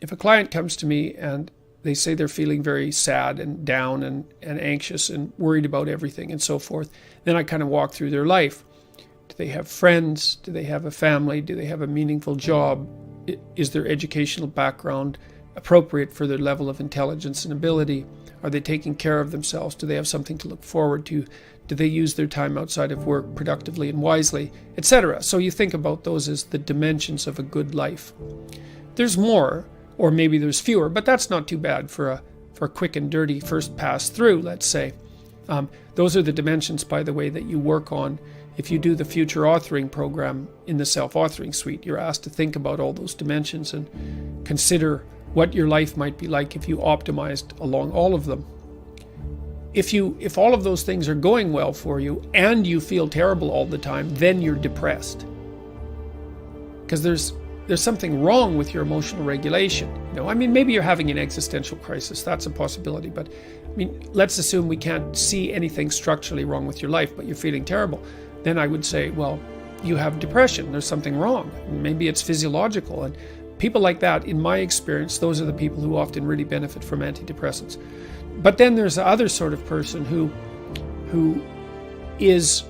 if a client comes to me and they say they're feeling very sad and down and anxious and worried about everything and so forth, then I kind of walk through their life. Do they have friends? Do they have a family? Do they have a meaningful job? Is their educational background appropriate for their level of intelligence and ability? Are they taking care of themselves? Do they have something to look forward to? Do they use their time outside of work productively and wisely, etc.? So you think about those as the dimensions of a good life. There's more, or maybe there's fewer, but that's not too bad for a quick and dirty first pass through, let's say. Those are the dimensions, by the way, that you work on. If you do the future authoring program in the self-authoring suite, you're asked to think about all those dimensions and consider what your life might be like if you optimized along all of them. If all of those things are going well for you and you feel terrible all the time, then you're depressed. Because there's something wrong with your emotional regulation. Maybe you're having an existential crisis. That's a possibility. But let's assume we can't see anything structurally wrong with your life, but you're feeling terrible. Then I would say, well, you have depression. There's something wrong. Maybe it's physiological. And people like that, in my experience, those are the people who often really benefit from antidepressants. But then there's the other sort of person who is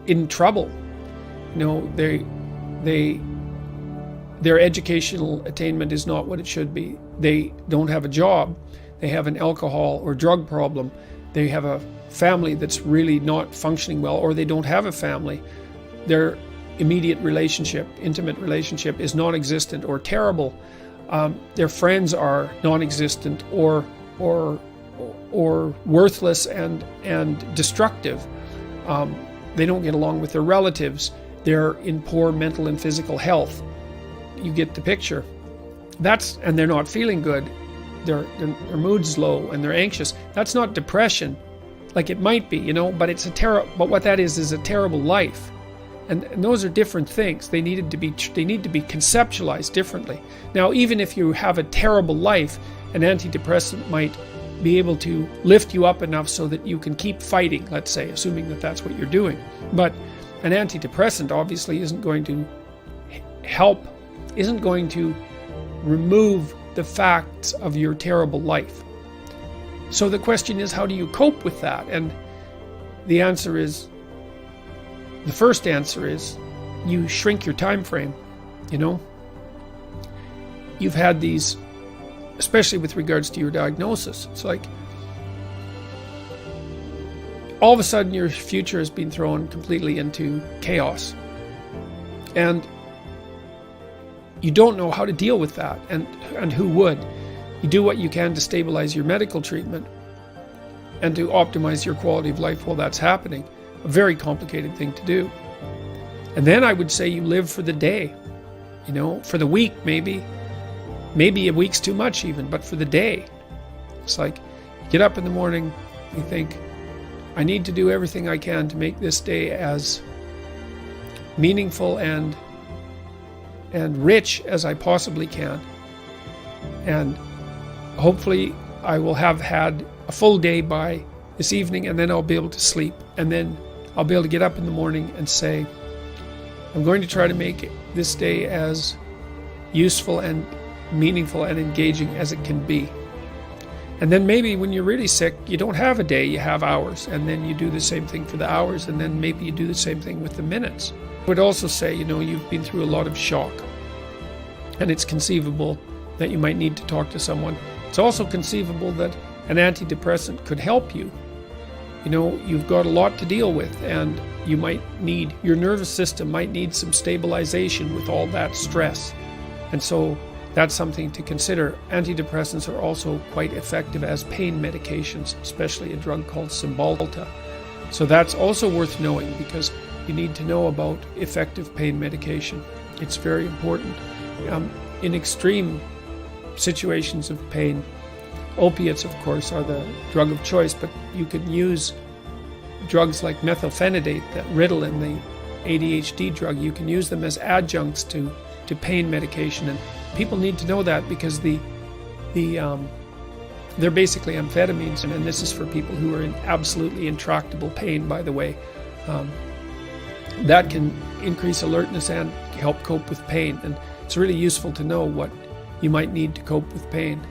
in trouble. Their educational attainment is not what it should be. They don't have a job. They have an alcohol or drug problem. They have a family that's really not functioning well, or they don't have a family. Their immediate relationship, intimate relationship, is non-existent or terrible. Their friends are non-existent or worthless and destructive. They don't get along with their relatives. They're in poor mental and physical health. You get the picture. And they're not feeling good. Their mood's low and they're anxious. That's not depression, like it might be, but it's but what that is a terrible life. And those are different things. They need to be conceptualized differently. Now, even if you have a terrible life, an antidepressant might be able to lift you up enough so that you can keep fighting, let's say, assuming that that's what you're doing. But an antidepressant obviously isn't going to help, isn't going to remove the facts of your terrible life. So the question is, how do you cope with that? And the first answer is you shrink your time frame. You've had these, especially with regards to your diagnosis, it's like all of a sudden your future has been thrown completely into chaos. And you don't know how to deal with that, and who would? You do what you can to stabilize your medical treatment and to optimize your quality of life while that's happening. A very complicated thing to do. And then I would say you live for the day, for the week maybe. Maybe a week's too much even, but for the day. It's like, you get up in the morning, you think, I need to do everything I can to make this day as meaningful and rich as I possibly can. And hopefully I will have had a full day by this evening, and then I'll be able to sleep. And then I'll be able to get up in the morning and say, I'm going to try to make this day as useful and meaningful and engaging as it can be. And then maybe when you're really sick, you don't have a day, you have hours. And then you do the same thing for the hours, and then maybe you do the same thing with the minutes. I would also say, you've been through a lot of shock. And it's conceivable that you might need to talk to someone. It's also conceivable that an antidepressant could help you. You've got a lot to deal with, and your nervous system might need some stabilization with all that stress. And so that's something to consider. Antidepressants are also quite effective as pain medications, especially a drug called Cymbalta. So that's also worth knowing, because you need to know about effective pain medication. It's very important. In extreme situations of pain, opiates, of course, are the drug of choice, but you can use drugs like methylphenidate, that Ritalin, the ADHD drug. You can use them as adjuncts to pain medication, and people need to know that, because they're basically amphetamines, and this is for people who are in absolutely intractable pain, by the way. That can increase alertness and help cope with pain, and it's really useful to know what you might need to cope with pain.